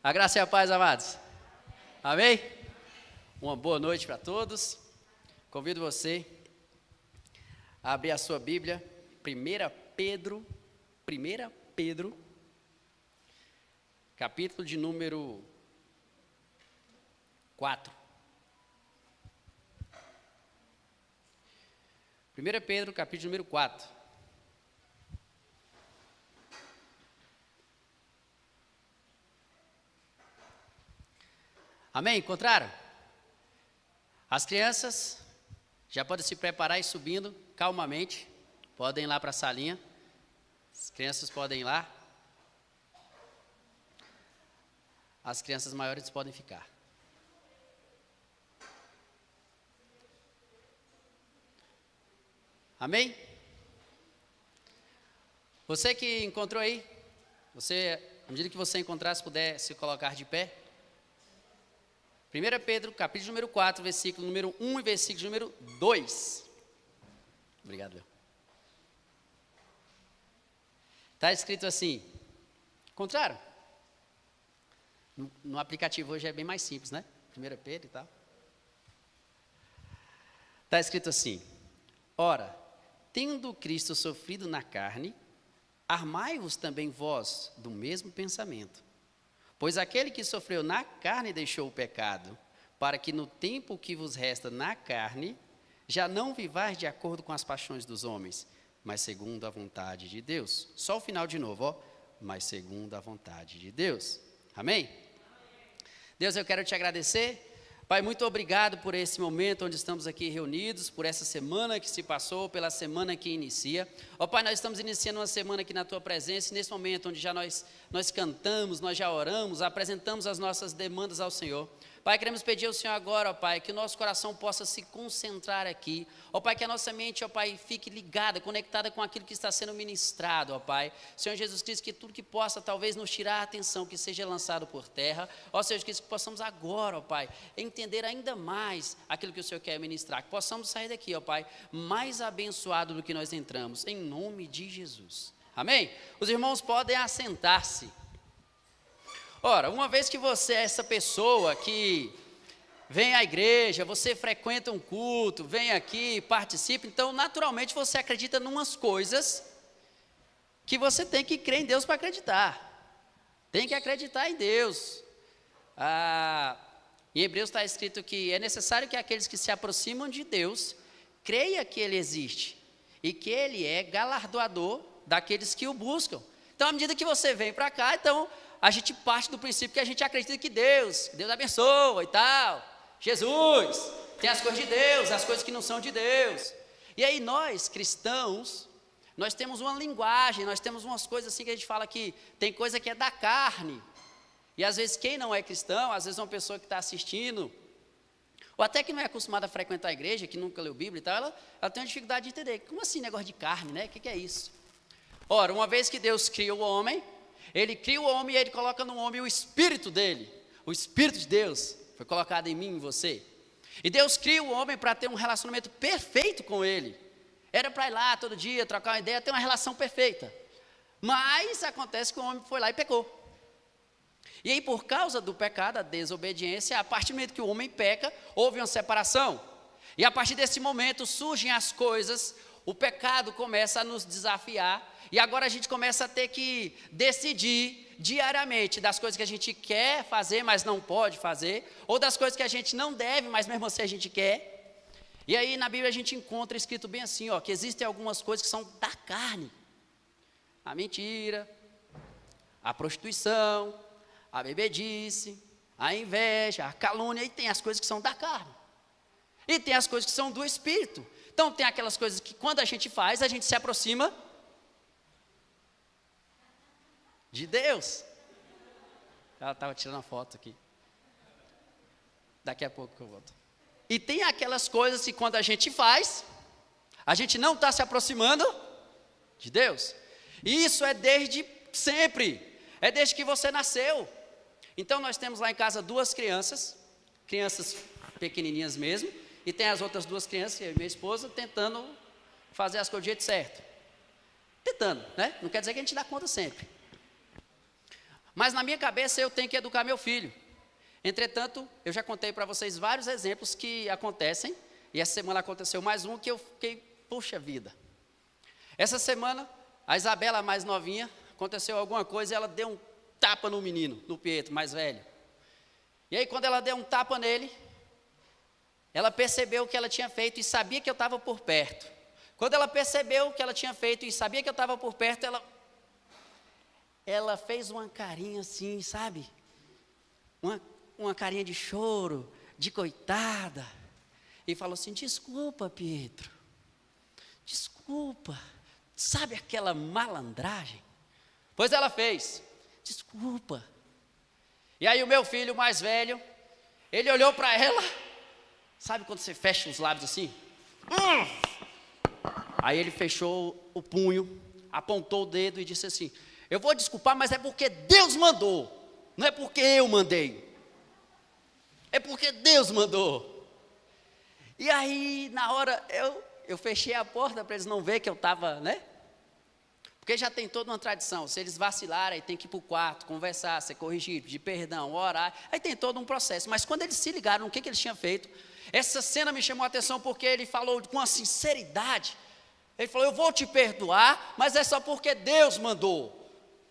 A graça e a paz, amados. Amém? Uma boa noite para todos. Convido você a abrir a sua Bíblia, 1 Pedro, capítulo de número 4. 1 Pedro, capítulo de número 4. Amém? Encontraram? As crianças já podem se preparar e ir subindo calmamente. Podem ir lá para a salinha. As crianças podem ir lá. As crianças maiores podem ficar. Amém? Você que encontrou aí, à medida que você encontrar, se puder se colocar de pé. 1 Pedro, capítulo número 4, versículo número 1 e versículo número 2. Obrigado, Léo. Está escrito assim, encontraram? No aplicativo hoje é bem mais simples, né? 1 Pedro e tal. Está escrito assim, ora, tendo Cristo sofrido na carne, armai-vos também vós do mesmo pensamento. Pois aquele que sofreu na carne deixou o pecado, para que no tempo que vos resta na carne, já não vivais de acordo com as paixões dos homens, mas segundo a vontade de Deus. Só o final de novo, ó. Mas segundo a vontade de Deus. Amém? Deus, eu quero te agradecer. Pai, muito obrigado por esse momento onde estamos aqui reunidos, por essa semana que se passou, pela semana que inicia. Ó Pai, nós estamos iniciando uma semana aqui na Tua presença, e nesse momento onde já nós cantamos, nós já oramos, apresentamos as nossas demandas ao Senhor. Pai, queremos pedir ao Senhor agora, ó Pai, que o nosso coração possa se concentrar aqui. Ó Pai, que a nossa mente, ó Pai, fique ligada, conectada com aquilo que está sendo ministrado, ó Pai. Senhor Jesus Cristo, que tudo que possa talvez nos tirar a atenção, que seja lançado por terra. Ó Senhor Jesus Cristo, que possamos agora, ó Pai, entender ainda mais aquilo que o Senhor quer ministrar. Que possamos sair daqui, ó Pai, mais abençoado do que nós entramos, em nome de Jesus. Amém? Os irmãos podem assentar-se. Ora, uma vez que você é essa pessoa que vem à igreja, você frequenta um culto, vem aqui, participa, então naturalmente você acredita em umas coisas que você tem que crer em Deus para acreditar. Tem que acreditar em Deus. Em Hebreus está escrito que é necessário que aqueles que se aproximam de Deus creiam que Ele existe e que Ele é galardoador daqueles que o buscam. Então, à medida que você vem para cá, então a gente parte do princípio que a gente acredita que Deus abençoa e tal. Jesus, tem as coisas de Deus, as coisas que não são de Deus. E aí nós, cristãos, nós temos uma linguagem, nós temos umas coisas assim que a gente fala que tem coisa que é da carne. E às vezes quem não é cristão, às vezes uma pessoa que está assistindo, ou até que não é acostumada a frequentar a igreja, que nunca leu Bíblia e tal, ela tem uma dificuldade de entender. Como assim negócio de carne, né? O que é isso? Ora, uma vez que Deus cria o homem, Ele cria o homem e Ele coloca no homem o Espírito dele. O Espírito de Deus foi colocado em mim e em você. E Deus cria o homem para ter um relacionamento perfeito com Ele. Era para ir lá todo dia, trocar uma ideia, ter uma relação perfeita. Mas acontece que o homem foi lá e pecou. E aí, por causa do pecado, a desobediência, a partir do momento que o homem peca, houve uma separação. E a partir desse momento surgem as coisas, o pecado começa a nos desafiar. E agora a gente começa a ter que decidir diariamente das coisas que a gente quer fazer, mas não pode fazer, ou das coisas que a gente não deve, mas mesmo assim a gente quer. E aí na Bíblia a gente encontra escrito bem assim, ó, que existem algumas coisas que são da carne. A mentira, a prostituição, a bebedice, a inveja, a calúnia, e tem as coisas que são da carne. E tem as coisas que são do Espírito. Então tem aquelas coisas que quando a gente faz, a gente se aproxima de Deus. Ela estava tirando a foto aqui. Daqui a pouco que eu volto. E tem aquelas coisas que quando a gente faz, a gente não está se aproximando de Deus. E isso é desde sempre. É desde que você nasceu. Então nós temos lá em casa duas crianças pequenininhas mesmo, e tem as outras duas crianças, eu e minha esposa, tentando fazer as coisas do jeito certo. Tentando, né? Não quer dizer que a gente dá conta sempre. Mas na minha cabeça eu tenho que educar meu filho. Entretanto, eu já contei para vocês vários exemplos que acontecem, e essa semana aconteceu mais um que eu fiquei, puxa vida. Essa semana, a Isabela, mais novinha, aconteceu alguma coisa e ela deu um tapa no menino, no Pietro, mais velho. E aí, quando ela deu um tapa nele, ela percebeu o que ela tinha feito e sabia que eu estava por perto. Quando ela percebeu o que ela tinha feito e sabia que eu estava por perto, ela fez uma carinha assim, sabe? Uma carinha de choro, de coitada. E falou assim: desculpa, Pietro. Desculpa. Sabe aquela malandragem? Pois ela fez. Desculpa. E aí o meu filho mais velho, ele olhou para ela. Sabe quando você fecha os lábios assim? Aí ele fechou o punho, apontou o dedo e disse assim: eu vou desculpar, mas é porque Deus mandou. Não é porque eu mandei. É porque Deus mandou. E aí, na hora, eu fechei a porta para eles não verem que eu estava, né? Porque já tem toda uma tradição. Se eles vacilarem, tem que ir para o quarto, conversar, ser corrigido, pedir perdão, orar. Aí tem todo um processo. Mas quando eles se ligaram no que eles tinham feito, essa cena me chamou a atenção porque ele falou com uma sinceridade. Ele falou: eu vou te perdoar, mas é só porque Deus mandou.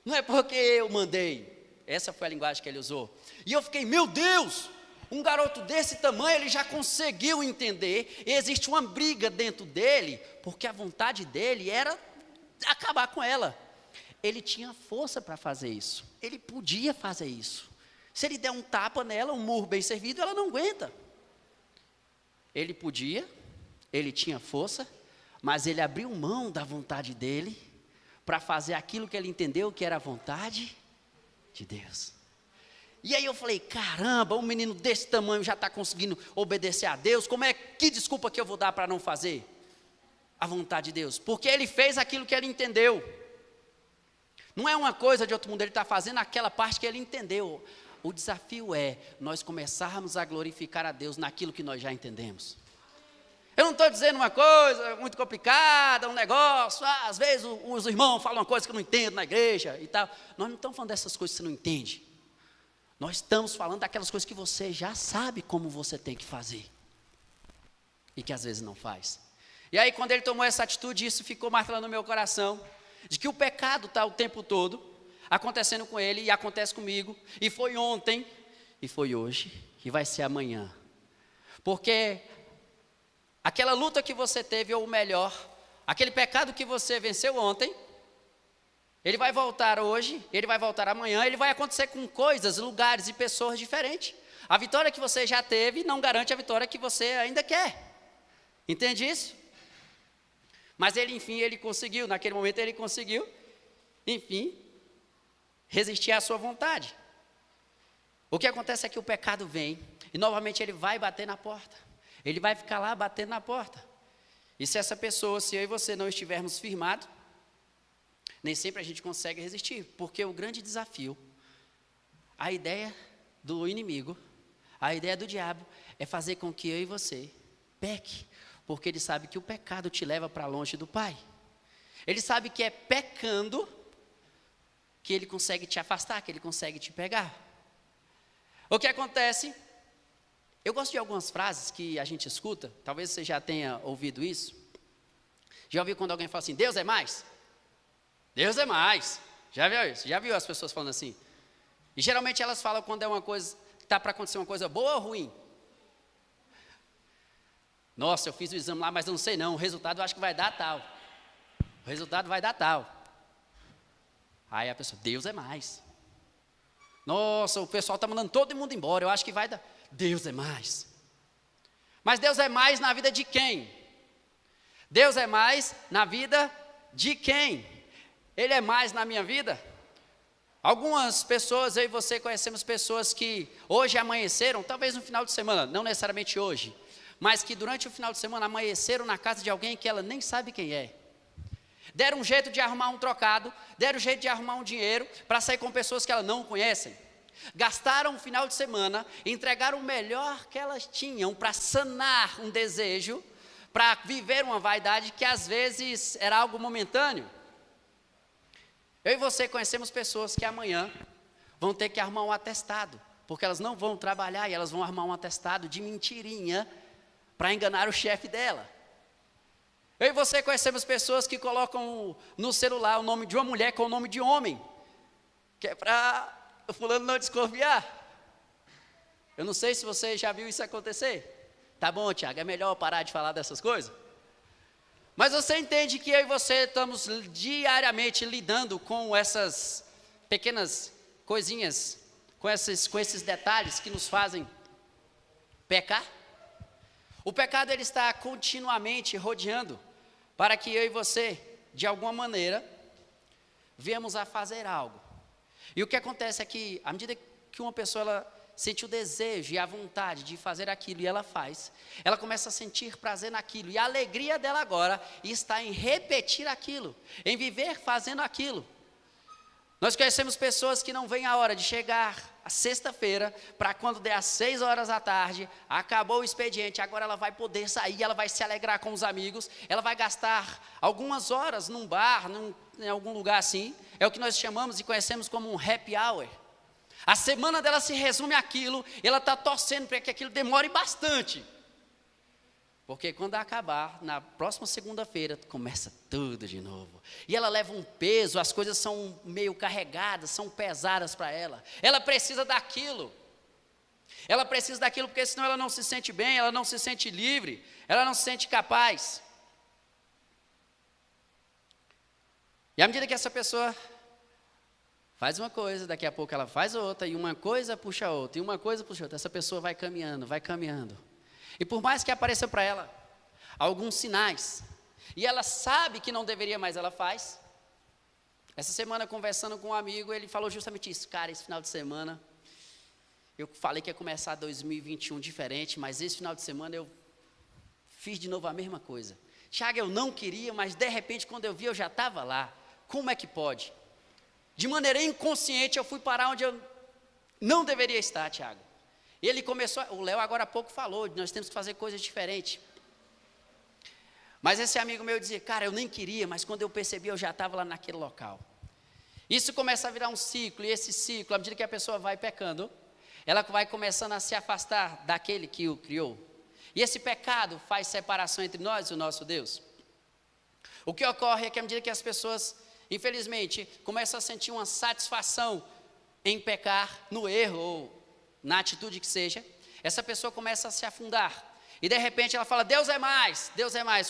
Não é porque eu mandei. Essa foi a linguagem que ele usou. E eu fiquei: meu Deus, um garoto desse tamanho, ele já conseguiu entender. E existe uma briga dentro dele, porque a vontade dele era acabar com ela. Ele tinha força para fazer isso. Ele podia fazer isso. Se ele der um tapa nela, um murro bem servido, ela não aguenta. Ele podia, ele tinha força, mas ele abriu mão da vontade dele para fazer aquilo que ele entendeu que era a vontade de Deus. E aí eu falei: caramba, um menino desse tamanho já está conseguindo obedecer a Deus, que desculpa que eu vou dar para não fazer a vontade de Deus? Porque ele fez aquilo que ele entendeu. Não é uma coisa de outro mundo, ele está fazendo aquela parte que ele entendeu. O desafio é nós começarmos a glorificar a Deus naquilo que nós já entendemos. Eu não estou dizendo uma coisa muito complicada, um negócio, às vezes os irmãos falam uma coisa que eu não entendo na igreja e tal. Nós não estamos falando dessas coisas que você não entende. Nós estamos falando daquelas coisas que você já sabe como você tem que fazer. E que às vezes não faz. E aí quando ele tomou essa atitude, isso ficou martelando no meu coração, de que o pecado está o tempo todo acontecendo com ele, e acontece comigo, e foi ontem, e foi hoje, e vai ser amanhã. Porque aquela luta que você teve, ou melhor, aquele pecado que você venceu ontem, ele vai voltar hoje, ele vai voltar amanhã, ele vai acontecer com coisas, lugares e pessoas diferentes. A vitória que você já teve não garante a vitória que você ainda quer. Entende isso? Mas ele, enfim, ele conseguiu, naquele momento ele conseguiu, enfim, resistir à sua vontade. O que acontece é que o pecado vem, e novamente ele vai bater na porta. Ele vai ficar lá batendo na porta. E se essa pessoa, se eu e você não estivermos firmados, nem sempre a gente consegue resistir. Porque o grande desafio, a ideia do inimigo, a ideia do diabo, é fazer com que eu e você peque. Porque ele sabe que o pecado te leva para longe do Pai. Ele sabe que é pecando que ele consegue te afastar, que ele consegue te pegar. O que acontece? Eu gosto de algumas frases que a gente escuta, talvez você já tenha ouvido isso. Já ouviu quando alguém fala assim: Deus é mais? Deus é mais. Já viu isso? Já viu as pessoas falando assim? E geralmente elas falam quando é uma coisa, está para acontecer uma coisa boa ou ruim. Nossa, eu fiz o exame lá, mas eu não sei não, o resultado eu acho que vai dar tal. O resultado vai dar tal. Aí a pessoa: Deus é mais. Nossa, o pessoal está mandando todo mundo embora, eu acho que vai dar. Deus é mais. Mas Deus é mais na vida de quem? Deus é mais na vida de quem? Ele é mais na minha vida? Algumas pessoas, eu e você conhecemos pessoas que hoje amanheceram, talvez no final de semana, não necessariamente hoje, mas que durante o final de semana amanheceram na casa de alguém que ela nem sabe quem é. Deram um jeito de arrumar um trocado, deram um jeito de arrumar um dinheiro para sair com pessoas que ela não conhecem. Gastaram o final de semana, entregaram o melhor que elas tinham para sanar um desejo, para viver uma vaidade que às vezes era algo momentâneo. Eu e você conhecemos pessoas que amanhã vão ter que arrumar um atestado, porque elas não vão trabalhar e elas vão arrumar um atestado de mentirinha para enganar o chefe dela. Eu e você conhecemos pessoas que colocam no celular o nome de uma mulher com o nome de homem, que é para o fulano não desconfiar. Eu não sei se você já viu isso acontecer. Tá bom, Tiago, é melhor parar de falar dessas coisas? Mas você entende que eu e você estamos diariamente lidando com essas pequenas coisinhas, com esses detalhes que nos fazem pecar? O pecado ele está continuamente rodeando para que eu e você, de alguma maneira, venhamos a fazer algo. E o que acontece é que, à medida que uma pessoa ela sente o desejo e a vontade de fazer aquilo e ela faz, ela começa a sentir prazer naquilo. E a alegria dela agora está em repetir aquilo, em viver fazendo aquilo. Nós conhecemos pessoas que não veem a hora de chegar a sexta-feira, para quando der às 6 horas da tarde, acabou o expediente, agora ela vai poder sair, ela vai se alegrar com os amigos, ela vai gastar algumas horas num bar, em algum lugar assim, é o que nós chamamos e conhecemos como um happy hour. A semana dela se resume àquilo, e ela está torcendo para que aquilo demore bastante. Porque quando acabar, na próxima segunda-feira, começa tudo de novo. E ela leva um peso, as coisas são meio carregadas, são pesadas para ela. Ela precisa daquilo. Ela precisa daquilo porque senão ela não se sente bem, ela não se sente livre, ela não se sente capaz. E à medida que essa pessoa faz uma coisa, daqui a pouco ela faz outra, e uma coisa puxa a outra, e uma coisa puxa a outra, essa pessoa vai caminhando, vai caminhando. E por mais que apareça para ela alguns sinais, e ela sabe que não deveria, mas ela faz. Essa semana, conversando com um amigo, ele falou justamente isso. Cara, esse final de semana, eu falei que ia começar 2021 diferente, mas esse final de semana eu fiz de novo a mesma coisa. Tiago, eu não queria, mas de repente, quando eu vi, eu já estava lá. Como é que pode? De maneira inconsciente, eu fui parar onde eu não deveria estar, Tiago. E ele começou, o Léo agora há pouco falou, nós temos que fazer coisas diferentes. Mas esse amigo meu dizia, cara, eu nem queria, mas quando eu percebi, eu já estava lá naquele local. Isso começa a virar um ciclo, e esse ciclo, à medida que a pessoa vai pecando, ela vai começando a se afastar daquele que o criou. E esse pecado faz separação entre nós e o nosso Deus. O que ocorre é que à medida que as pessoas, infelizmente, começam a sentir uma satisfação em pecar, no erro ou na atitude que seja, essa pessoa começa a se afundar. E de repente ela fala, Deus é mais,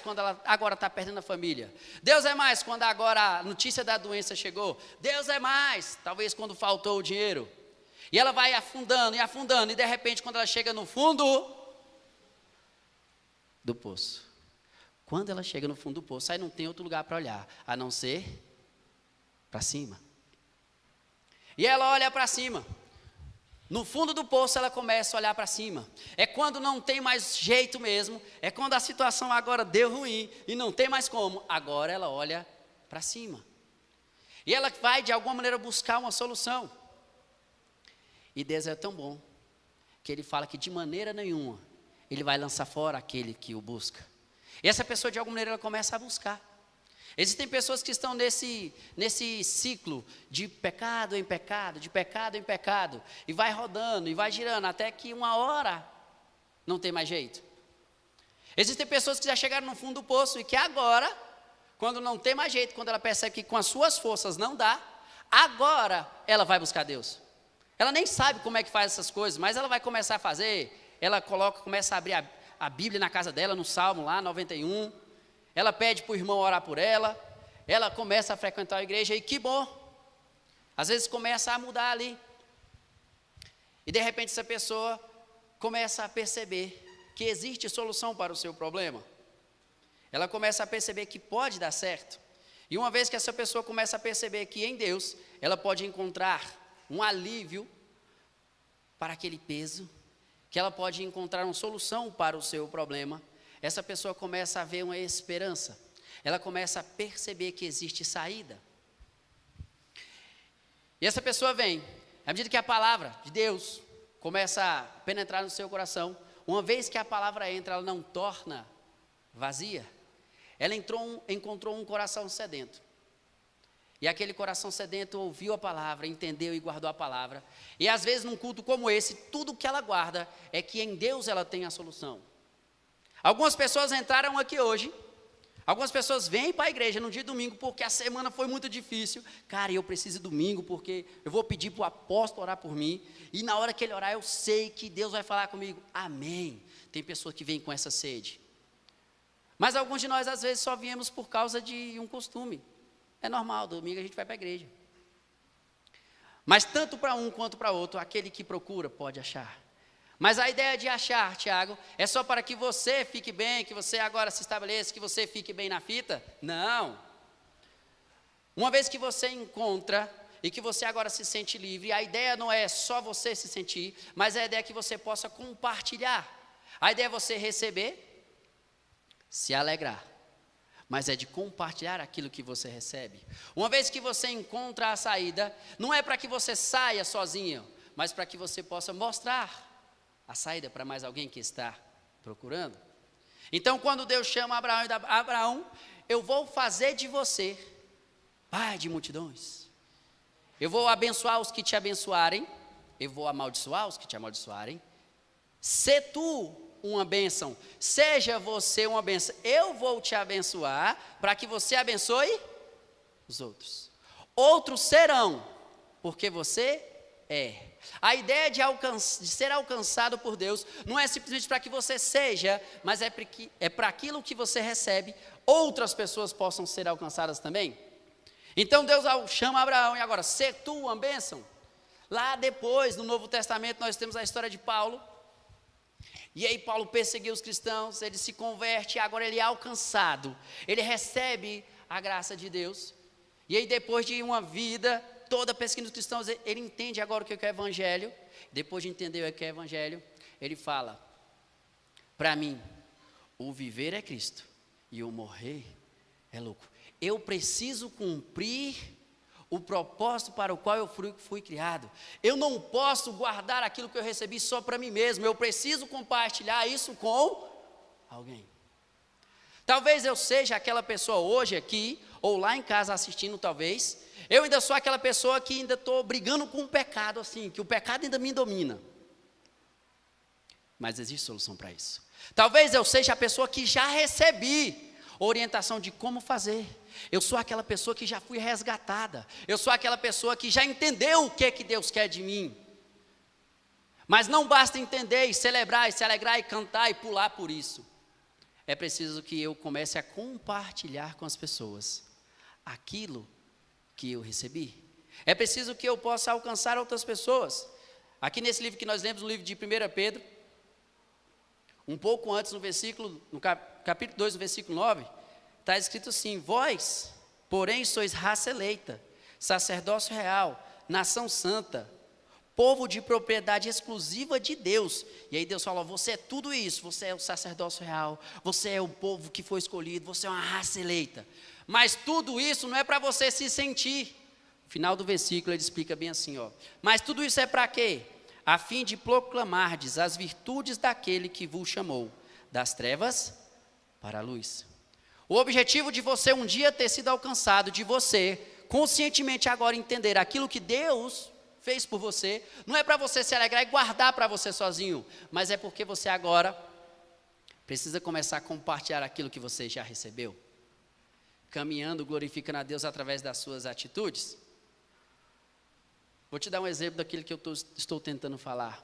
quando ela agora está perdendo a família. Deus é mais, quando agora a notícia da doença chegou. Deus é mais, talvez quando faltou o dinheiro. E ela vai afundando, e de repente quando ela chega no fundo do poço. Quando ela chega no fundo do poço, aí não tem outro lugar para olhar, a não ser para cima. E ela olha para cima. No fundo do poço ela começa a olhar para cima. É quando não tem mais jeito mesmo. É quando a situação agora deu ruim e não tem mais como. Agora ela olha para cima. E ela vai de alguma maneira buscar uma solução. E Deus é tão bom que Ele fala que de maneira nenhuma Ele vai lançar fora aquele que o busca. E essa pessoa de alguma maneira ela começa a buscar. Existem pessoas que estão nesse ciclo de pecado em pecado, de pecado em pecado, e vai rodando, e vai girando, até que uma hora não tem mais jeito. Existem pessoas que já chegaram no fundo do poço, e que agora, quando não tem mais jeito, quando ela percebe que com as suas forças não dá, agora ela vai buscar Deus. Ela nem sabe como é que faz essas coisas, mas ela vai começar a fazer, ela começa a abrir a Bíblia na casa dela, no Salmo lá, 91, ela pede para o irmão orar por ela, ela começa a frequentar a igreja, e que bom, às vezes começa a mudar ali, e de repente essa pessoa começa a perceber que existe solução para o seu problema, ela começa a perceber que pode dar certo, e uma vez que essa pessoa começa a perceber que em Deus, ela pode encontrar um alívio para aquele peso, que ela pode encontrar uma solução para o seu problema, essa pessoa começa a ver uma esperança, ela começa a perceber que existe saída. E essa pessoa vem, à medida que a palavra de Deus começa a penetrar no seu coração, uma vez que a palavra entra, ela não torna vazia, ela encontrou um coração sedento. E aquele coração sedento ouviu a palavra, entendeu e guardou a palavra. E às vezes num culto como esse, tudo que ela guarda é que em Deus ela tem a solução. Algumas pessoas entraram aqui hoje, algumas pessoas vêm para a igreja no dia de domingo porque a semana foi muito difícil. Cara, eu preciso de domingo porque eu vou pedir para o apóstolo orar por mim. E na hora que ele orar eu sei que Deus vai falar comigo. Amém. Tem pessoas que vêm com essa sede. Mas alguns de nós às vezes só viemos por causa de um costume. É normal, domingo a gente vai para a igreja. Mas tanto para um quanto para outro, aquele que procura pode achar. Mas a ideia de achar, Tiago, é só para que você fique bem, que você agora se estabeleça, que você fique bem na fita? Não. Uma vez que você encontra e que você agora se sente livre, a ideia não é só você se sentir, mas a ideia é que você possa compartilhar. A ideia é você receber, se alegrar. Mas é de compartilhar aquilo que você recebe. Uma vez que você encontra a saída, não é para que você saia sozinho, mas para que você possa mostrar a saída para mais alguém que está procurando. Então, quando Deus chama Abraão, eu vou fazer de você pai de multidões. Eu vou abençoar os que te abençoarem, eu vou amaldiçoar os que te amaldiçoarem. Se tu uma bênção, seja você uma bênção, eu vou te abençoar para que você abençoe os outros. Outros serão, porque você é. A ideia de ser alcançado por Deus não é simplesmente para que você seja, mas é para aquilo que você recebe, outras pessoas possam ser alcançadas também. Então Deus chama Abraão, e agora, se tu uma bênção. Lá depois, no Novo Testamento, nós temos a história de Paulo. E aí Paulo perseguiu os cristãos, ele se converte, agora ele é alcançado, ele recebe a graça de Deus. E aí depois de uma vida toda perseguindo os cristãos, ele entende agora o que é o evangelho. Depois de entender o que é o evangelho, ele fala: para mim, o viver é Cristo e o morrer é lucro. Eu preciso cumprir o propósito para o qual eu fui criado. Eu não posso guardar aquilo que eu recebi só para mim mesmo. Eu preciso compartilhar isso com alguém. Talvez eu seja aquela pessoa hoje aqui, ou lá em casa assistindo talvez. Eu ainda sou aquela pessoa que ainda estou brigando com o pecado, assim, que o pecado ainda me domina. Mas existe solução para isso. Talvez eu seja a pessoa que já recebi orientação de como fazer. Eu sou aquela pessoa que já fui resgatada. Eu sou aquela pessoa que já entendeu o que Deus quer de mim. Mas não basta entender e celebrar, e se alegrar e cantar e pular por isso. É preciso que eu comece a compartilhar com as pessoas aquilo que eu recebi. É preciso que eu possa alcançar outras pessoas. Aqui nesse livro que nós lemos, no livro de 1 Pedro, um pouco antes no capítulo 2, no versículo 9, está escrito assim: vós, porém, sois raça eleita, sacerdócio real, nação santa, povo de propriedade exclusiva de Deus. E aí Deus fala: você é tudo isso, você é o sacerdócio real, você é o povo que foi escolhido, você é uma raça eleita. Mas tudo isso não é para você se sentir. No final do versículo ele explica bem assim, ó: mas tudo isso é para quê? A fim de proclamardes as virtudes daquele que vos chamou das trevas para a luz. O objetivo de você um dia ter sido alcançado, de você conscientemente agora entender aquilo que Deus fez por você, não é para você se alegrar e guardar para você sozinho, mas é porque você agora precisa começar a compartilhar aquilo que você já recebeu, caminhando, glorificando a Deus através das suas atitudes. Vou te dar um exemplo daquilo que eu estou tentando falar.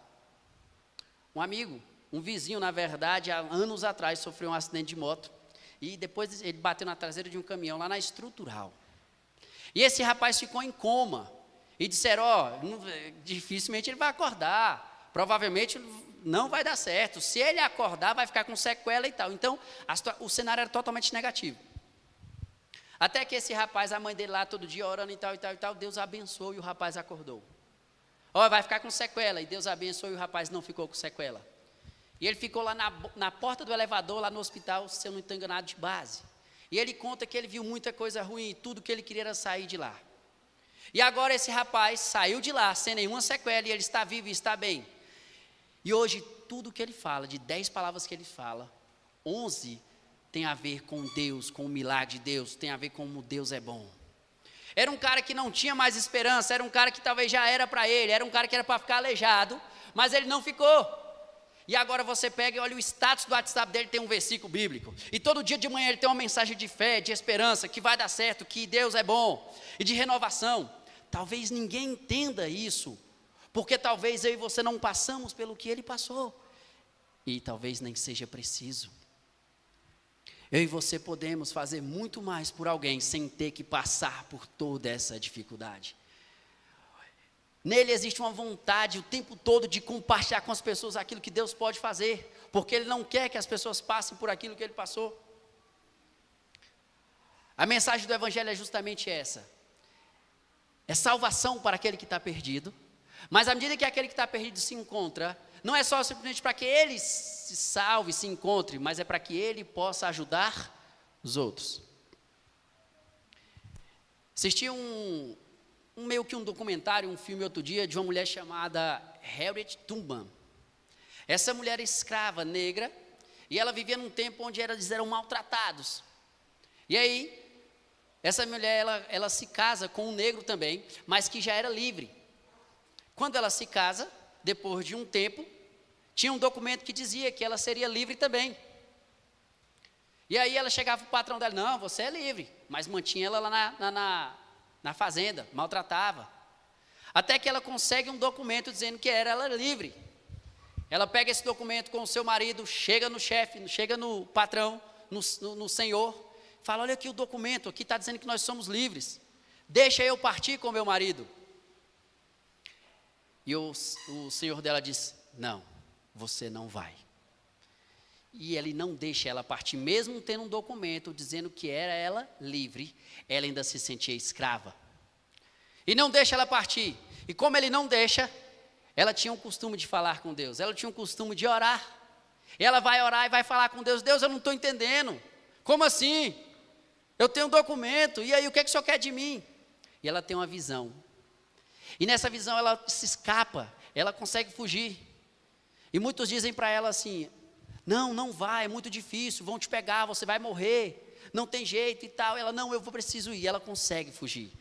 Um amigo, um vizinho, na verdade, há anos atrás, sofreu um acidente de moto, e depois ele bateu na traseira de um caminhão, lá na Estrutural. E esse rapaz ficou em coma, e disseram: dificilmente ele vai acordar, provavelmente não vai dar certo, se ele acordar vai ficar com sequela e tal. Então, o cenário era totalmente negativo. Até que esse rapaz, a mãe dele lá todo dia orando e tal, Deus abençoou e o rapaz acordou. Vai ficar com sequela, e Deus abençoou e o rapaz não ficou com sequela. E ele ficou lá na porta do elevador, lá no hospital, se eu não estou enganado, de base. E ele conta que ele viu muita coisa ruim, e tudo que ele queria era sair de lá. E agora esse rapaz saiu de lá, sem nenhuma sequela, e ele está vivo e está bem. E hoje, tudo que ele fala, de 10 palavras que ele fala, 11 tem a ver com Deus, com o milagre de Deus, tem a ver com como Deus é bom. era um cara que não tinha mais esperança, era um cara que talvez já era para ele, era um cara que era para ficar aleijado, mas ele não ficou. E agora você pega e olha o status do WhatsApp dele, tem um versículo bíblico. E todo dia de manhã ele tem uma mensagem de fé, de esperança, que vai dar certo, que Deus é bom, e de renovação. Talvez ninguém entenda isso, porque talvez eu e você não passamos pelo que ele passou. E talvez nem seja preciso. Eu e você podemos fazer muito mais por alguém sem ter que passar por toda essa dificuldade. Nele existe uma vontade o tempo todo de compartilhar com as pessoas aquilo que Deus pode fazer, porque Ele não quer que as pessoas passem por aquilo que Ele passou. A mensagem do Evangelho é justamente essa: é salvação para aquele que está perdido, mas à medida que aquele que está perdido se encontra, não é só simplesmente para que ele se salve, se encontre, mas é para que ele possa ajudar os outros. Assisti meio que um documentário, um filme outro dia, de uma mulher chamada Harriet Tubman. Essa mulher era escrava, negra, e ela vivia num tempo onde eles eram maltratados. E aí, essa mulher, ela se casa com um negro também, mas que já era livre. Quando ela se casa, depois de um tempo, tinha um documento que dizia que ela seria livre também. E aí ela chegava para o patrão dela: não, você é livre, mas mantinha ela lá na fazenda, maltratava. Até que ela consegue um documento dizendo que ela era livre. Ela pega esse documento com o seu marido, chega no chefe, chega no patrão, no senhor, fala: olha aqui o documento, aqui está dizendo que nós somos livres, deixa eu partir com meu marido. E o senhor dela diz: não, você não vai. E ele não deixa ela partir, mesmo tendo um documento dizendo que era ela livre, ela ainda se sentia escrava. E não deixa ela partir. E como ele não deixa, ela tinha um costume de falar com Deus, ela tinha um costume de orar. E ela vai orar e vai falar com Deus: Deus, eu não estou entendendo. Como assim? Eu tenho um documento, e aí o que é que o senhor quer de mim? E ela tem uma visão. E nessa visão ela se escapa, ela consegue fugir. E muitos dizem para ela assim: não vai, é muito difícil, vão te pegar, você vai morrer, não tem jeito e tal. Ela: não, eu preciso ir. Ela consegue fugir.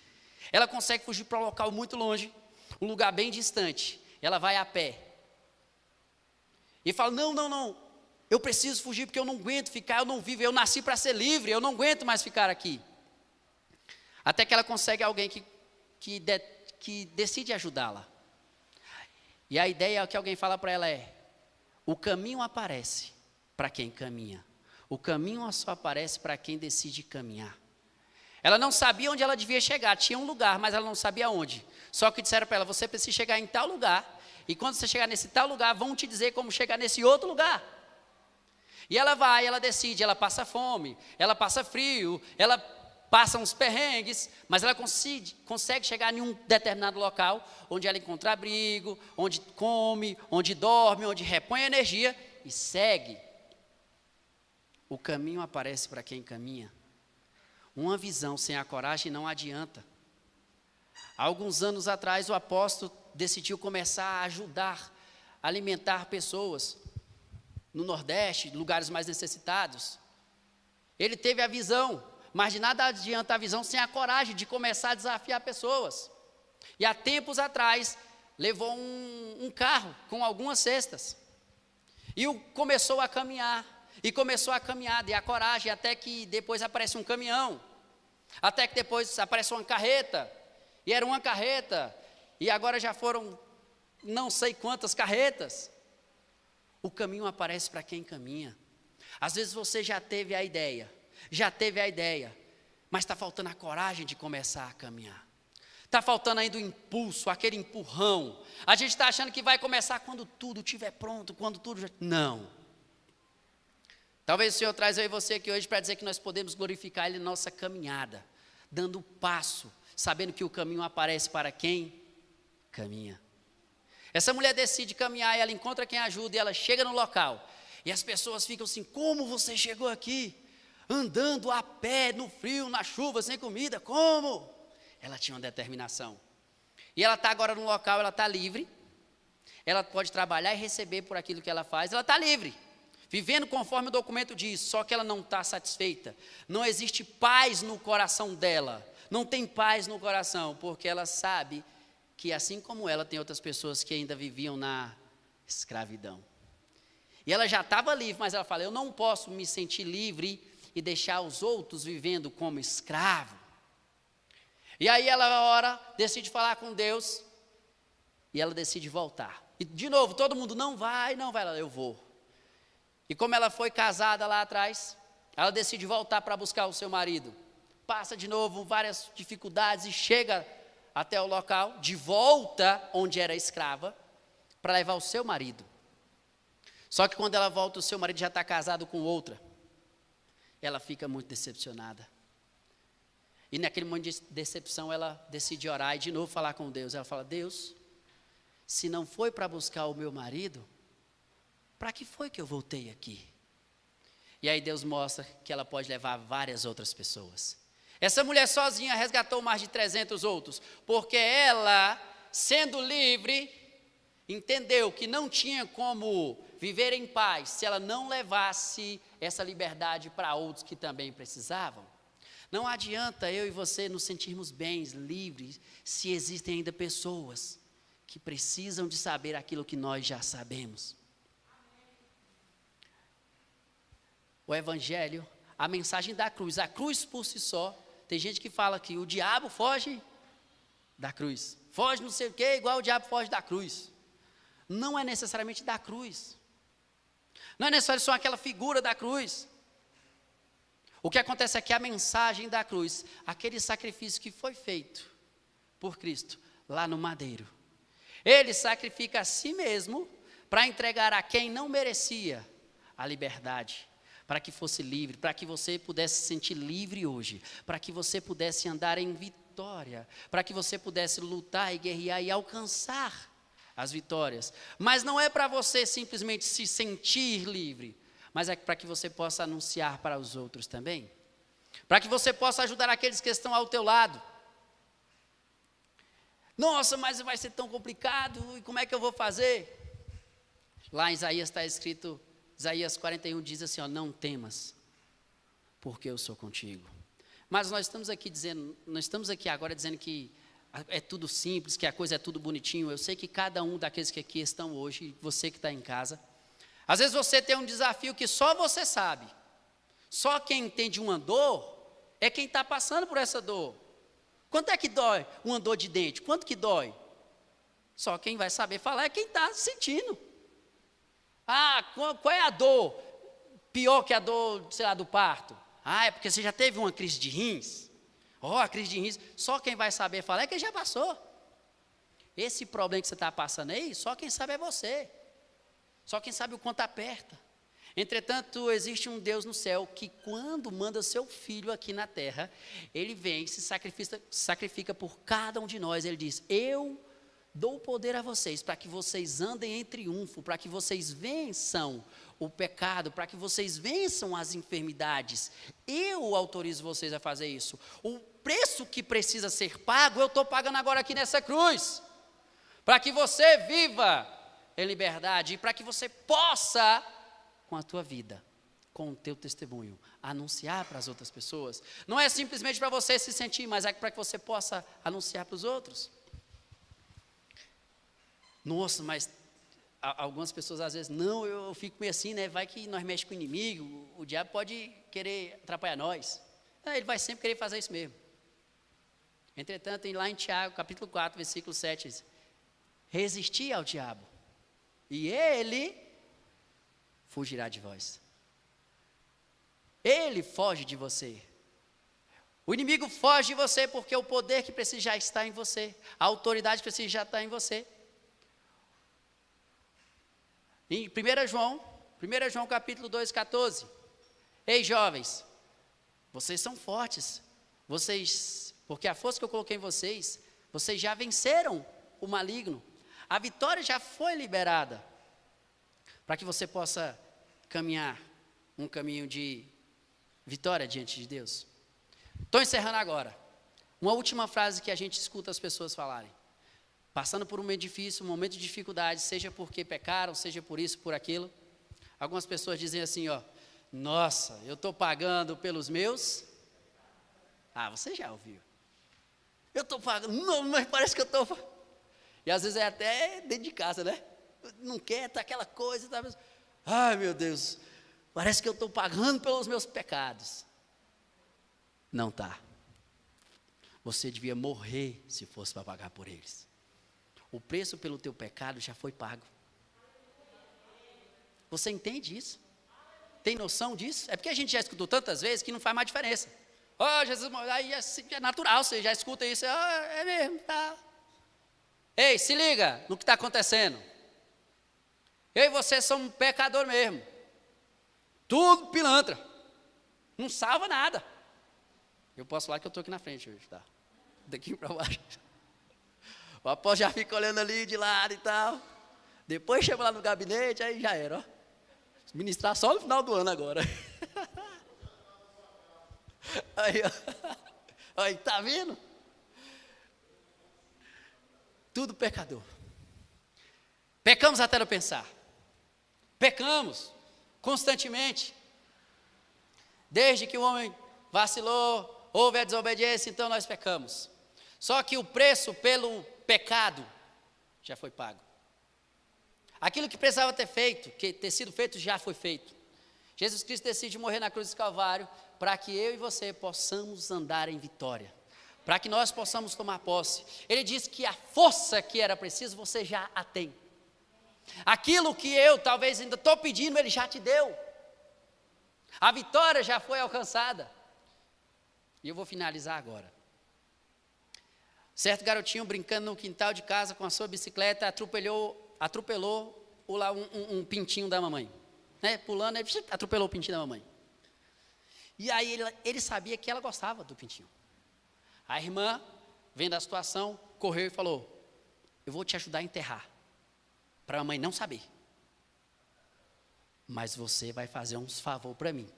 Ela consegue fugir para um local muito longe, um lugar bem distante. Ela vai a pé. E fala: não, eu preciso fugir porque eu não aguento ficar, eu não vivo, eu nasci para ser livre, eu não aguento mais ficar aqui. Até que ela consegue alguém que decide ajudá-la. E a ideia que alguém fala para ela é: o caminho aparece para quem caminha. O caminho só aparece para quem decide caminhar. Ela não sabia onde ela devia chegar, tinha um lugar, mas ela não sabia onde. Só que disseram para ela: você precisa chegar em tal lugar, e quando você chegar nesse tal lugar, vão te dizer como chegar nesse outro lugar. E ela vai, ela decide, ela passa fome, ela passa frio, ela passa uns perrengues, mas ela consegue chegar em um determinado local, onde ela encontra abrigo, onde come, onde dorme, onde repõe energia e segue. O caminho aparece para quem caminha. Uma visão sem a coragem não adianta. Há alguns anos atrás, o apóstolo decidiu começar a ajudar, a alimentar pessoas no Nordeste, lugares mais necessitados. Ele teve a visão, mas de nada adianta a visão sem a coragem de começar a desafiar pessoas. E há tempos atrás, levou um carro com algumas cestas. E começou a caminhar, e começou a caminhar, e a coragem, até que depois aparece um caminhão. Até que depois aparece uma carreta, e era uma carreta, e agora já foram não sei quantas carretas. O caminho aparece para quem caminha. Às vezes você já teve a ideia, mas está faltando a coragem de começar a caminhar. Está faltando ainda o impulso, aquele empurrão. A gente está achando que vai começar quando tudo estiver pronto, quando tudo já... Não. Talvez o Senhor traz eu e você aqui hoje para dizer que nós podemos glorificar Ele na nossa caminhada, dando passo, sabendo que o caminho aparece para quem caminha. Essa mulher decide caminhar e ela encontra quem ajuda e ela chega no local. E as pessoas ficam assim: como você chegou aqui? Andando a pé, no frio, na chuva, sem comida, como? Ela tinha uma determinação. E ela está agora no local, ela está livre. Ela pode trabalhar e receber por aquilo que ela faz. Ela está livre, vivendo conforme o documento diz, só que ela não está satisfeita. Não existe paz no coração dela. não tem paz no coração, porque ela sabe que assim como ela, tem outras pessoas que ainda viviam na escravidão. E ela já estava livre, mas ela fala, eu não posso me sentir livre e deixar os outros vivendo como escravo. E aí ela ora, decide falar com Deus, e ela decide voltar. E de novo, todo mundo, não vai, ela, eu vou. E como ela foi casada lá atrás, ela decide voltar para buscar o seu marido. Passa de novo várias dificuldades e chega até o local, de volta onde era escrava, para levar o seu marido. Só que quando ela volta, o seu marido já está casado com outra. Ela fica muito decepcionada. E naquele momento de decepção, ela decide orar e de novo falar com Deus. Ela fala, Deus, se não foi para buscar o meu marido, para que foi que eu voltei aqui? E aí Deus mostra que ela pode levar várias outras pessoas. Essa mulher sozinha resgatou mais de 300 outros, porque ela, sendo livre, entendeu que não tinha como viver em paz se ela não levasse essa liberdade para outros que também precisavam. Não adianta eu e você nos sentirmos bens, livres, se existem ainda pessoas que precisam de saber aquilo que nós já sabemos. O Evangelho, a mensagem da cruz, a cruz por si só, tem gente que fala que o diabo foge da cruz, foge não sei o que, igual o diabo foge da cruz. Não é necessariamente da cruz, não é necessário só aquela figura da cruz. O que acontece é que a mensagem da cruz, aquele sacrifício que foi feito por Cristo, lá no madeiro, ele sacrifica a si mesmo, para entregar a quem não merecia a liberdade, para que fosse livre, para que você pudesse se sentir livre hoje, para que você pudesse andar em vitória, para que você pudesse lutar e guerrear e alcançar as vitórias. Mas não é para você simplesmente se sentir livre, mas é para que você possa anunciar para os outros também, para que você possa ajudar aqueles que estão ao teu lado. Nossa, mas vai ser tão complicado, e como é que eu vou fazer? Lá em Isaías está escrito, Isaías 41 diz assim, ó, não temas, porque eu sou contigo. Mas nós estamos aqui agora dizendo que é tudo simples, que a coisa é tudo bonitinho. Eu sei que cada um daqueles que aqui estão hoje, você que está em casa, às vezes você tem um desafio que só você sabe. Só quem entende uma dor é quem está passando por essa dor. Quanto é que dói uma dor de dente? Quanto que dói? Só quem vai saber falar é quem está sentindo. Ah, qual é a dor? Pior que a dor, sei lá, do parto. Ah, é porque você já teve uma crise de rins. A crise de rins, só quem vai saber falar é quem já passou. Esse problema que você está passando aí, só quem sabe é você. Só quem sabe o quanto aperta. Entretanto, existe um Deus no céu que quando manda seu filho aqui na terra, ele vem, se sacrifica por cada um de nós. Ele diz, eu dou poder a vocês, para que vocês andem em triunfo, para que vocês vençam o pecado, para que vocês vençam as enfermidades. Eu autorizo vocês a fazer isso. O preço que precisa ser pago, eu estou pagando agora aqui nessa cruz, para que você viva em liberdade, e para que você possa, com a tua vida, com o teu testemunho, anunciar para as outras pessoas. Não é simplesmente para você se sentir, mas é para que você possa anunciar para os outros. Nossa, mas algumas pessoas às vezes, não, eu fico meio assim, né? Vai que nós mexemos com o inimigo, o diabo pode querer atrapalhar nós. Ele vai sempre querer fazer isso mesmo. Entretanto, lá em Tiago, capítulo 4, versículo 7, diz, resistir ao diabo, e ele fugirá de vós. Ele foge de você. O inimigo foge de você porque o poder que precisa já está em você, a autoridade que precisa já está em você. Em 1 João capítulo 2, 14. Ei, jovens, vocês são fortes. Porque a força que eu coloquei em vocês já venceram o maligno. A vitória já foi liberada. Para que você possa caminhar um caminho de vitória diante de Deus. Estou encerrando agora. Uma última frase que a gente escuta as pessoas falarem. Passando por um momento difícil, um momento de dificuldade, seja porque pecaram, seja por isso, por aquilo. Algumas pessoas dizem assim, nossa, eu estou pagando pelos meus. Você já ouviu. Eu estou pagando. Não, mas parece que eu estou. E às vezes é até dentro de casa, né? Não quer, tá aquela coisa. Tá... Ai, meu Deus, parece que eu estou pagando pelos meus pecados. Não tá. Você devia morrer se fosse para pagar por eles. O preço pelo teu pecado já foi pago. Você entende isso? Tem noção disso? É porque a gente já escutou tantas vezes que não faz mais diferença. Oh, Jesus, aí é natural, você já escuta isso. É mesmo, tá. Ei, se liga no que está acontecendo. Eu e você somos pecador mesmo. Tudo pilantra. Não salva nada. Eu posso falar que eu estou aqui na frente hoje, tá? Daqui para baixo. O apóstolo já fica olhando ali de lado e tal. Depois chega lá no gabinete, aí já era, ó. Ministrar só no final do ano agora. Aí, ó. Aí, tá vendo? Tudo pecador. Pecamos até não pensar. Pecamos constantemente. Desde que o homem vacilou, houve a desobediência, então nós pecamos. Só que o preço pelo pecado já foi pago. Aquilo que precisava ter sido feito, já foi feito. Jesus Cristo decide morrer na cruz do Calvário para que eu e você possamos andar em vitória, para que nós possamos tomar posse. Ele disse que a força que era preciso, você já a tem. Aquilo que eu talvez ainda estou pedindo, Ele já te deu. A vitória já foi alcançada. E eu vou finalizar agora. Certo garotinho brincando no quintal de casa com a sua bicicleta, atropelou um pintinho da mamãe, né? Pulando, ele atropelou o pintinho da mamãe. E aí ele sabia que ela gostava do pintinho. A irmã, vendo a situação, correu e falou: eu vou te ajudar a enterrar, para a mãe não saber, mas você vai fazer uns favor para mim.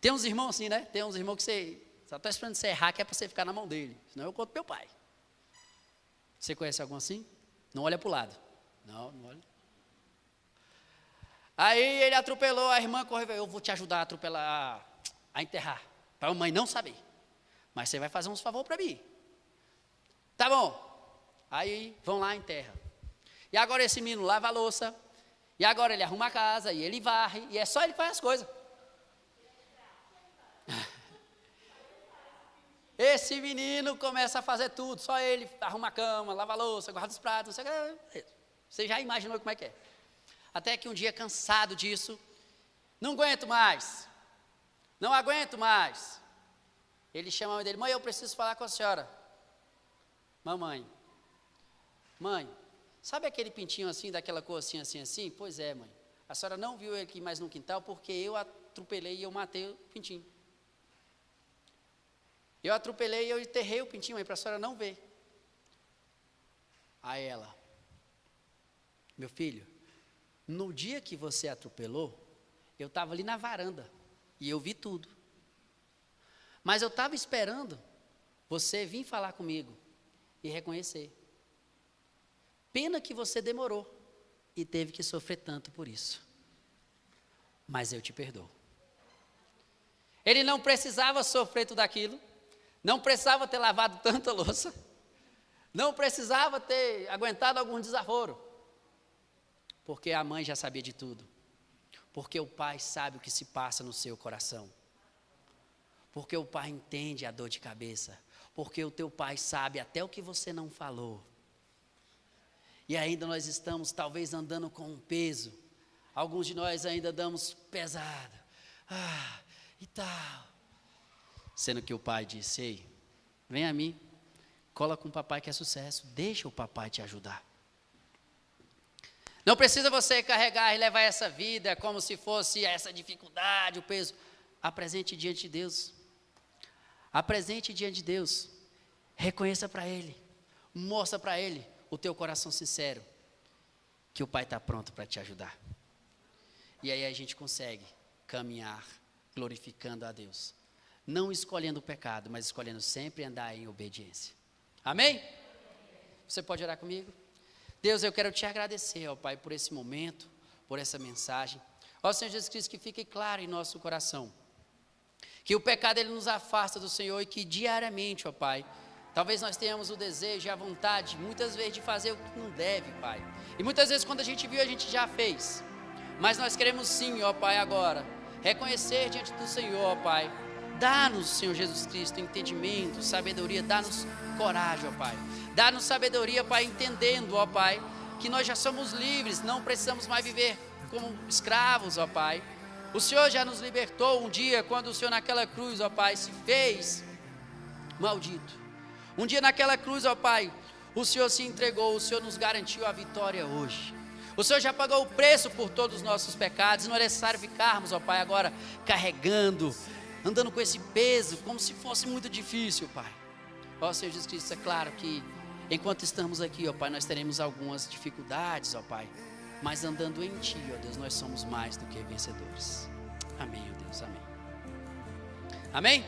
Tem uns irmãos assim, né? Tem uns irmãos que você só está esperando você errar, que é para você ficar na mão dele, senão eu conto meu pai. Você conhece algum assim? Não olha para o lado. Não olha. Aí ele atropelou, a irmã correu, eu vou te ajudar a atropelar, a enterrar, para a mãe não saber, mas você vai fazer uns favor para mim. Tá bom. Aí vão lá, enterra. E agora esse menino lava a louça, e agora ele arruma a casa, e ele varre, e é só ele que faz as coisas. Esse menino começa a fazer tudo, só ele arruma a cama, lava a louça, guarda os pratos, você já imaginou como é que é. Até que um dia, cansado disso, não aguento mais, ele chama a mãe dele: mãe, eu preciso falar com a senhora. Mãe, sabe aquele pintinho assim, daquela cor assim, assim, assim? Pois é, mãe, a senhora não viu ele aqui mais no quintal, porque eu atropelei e eu matei o pintinho. Eu atropelei e eu enterrei o pintinho aí, para a senhora não ver. Aí ela: meu filho, no dia que você atropelou, eu estava ali na varanda, e eu vi tudo. Mas eu estava esperando você vir falar comigo e reconhecer. Pena que você demorou e teve que sofrer tanto por isso. Mas eu te perdoo. Ele não precisava sofrer tudo aquilo, não precisava ter lavado tanta louça, não precisava ter aguentado algum desaforo, porque a mãe já sabia de tudo, porque o pai sabe o que se passa no seu coração, porque o pai entende a dor de cabeça, porque o teu pai sabe até o que você não falou. E ainda nós estamos talvez andando com um peso, alguns de nós ainda damos pesado, e tal, sendo que o pai disse: ei, vem a mim, cola com o papai que é sucesso, deixa o papai te ajudar. Não precisa você carregar e levar essa vida como se fosse essa dificuldade, o peso. Apresente diante de Deus. Apresente diante de Deus. Reconheça para Ele. Mostra para Ele o teu coração sincero, que o Pai está pronto para te ajudar. E aí a gente consegue caminhar glorificando a Deus. Não escolhendo o pecado, mas escolhendo sempre andar em obediência. Amém? Você pode orar comigo? Deus, eu quero te agradecer, ó Pai, por esse momento, por essa mensagem. Ó Senhor Jesus Cristo, que fique claro em nosso coração, que o pecado ele nos afasta do Senhor e que diariamente, ó Pai, Talvez nós tenhamos o desejo e a vontade, muitas vezes, de fazer o que não deve, Pai. E muitas vezes, quando a gente viu, a gente já fez. Mas nós queremos sim, ó Pai, agora, reconhecer diante do Senhor, ó Pai. Dá-nos, Senhor Jesus Cristo, entendimento, sabedoria, dá-nos coragem, ó Pai. Dá-nos sabedoria, Pai, entendendo, ó Pai, que nós já somos livres, não precisamos mais viver como escravos, ó Pai. O Senhor já nos libertou um dia, quando o Senhor naquela cruz, ó Pai, se fez maldito. Um dia naquela cruz, ó Pai, o Senhor se entregou, o Senhor nos garantiu a vitória hoje. O Senhor já pagou o preço por todos os nossos pecados, não é necessário ficarmos, ó Pai, agora carregando, andando com esse peso, como se fosse muito difícil, Pai. Ó Senhor Jesus Cristo, é claro que enquanto estamos aqui, ó Pai, nós teremos algumas dificuldades, ó Pai, mas andando em Ti, ó Deus, nós somos mais do que vencedores. Amém, ó Deus, amém. Amém?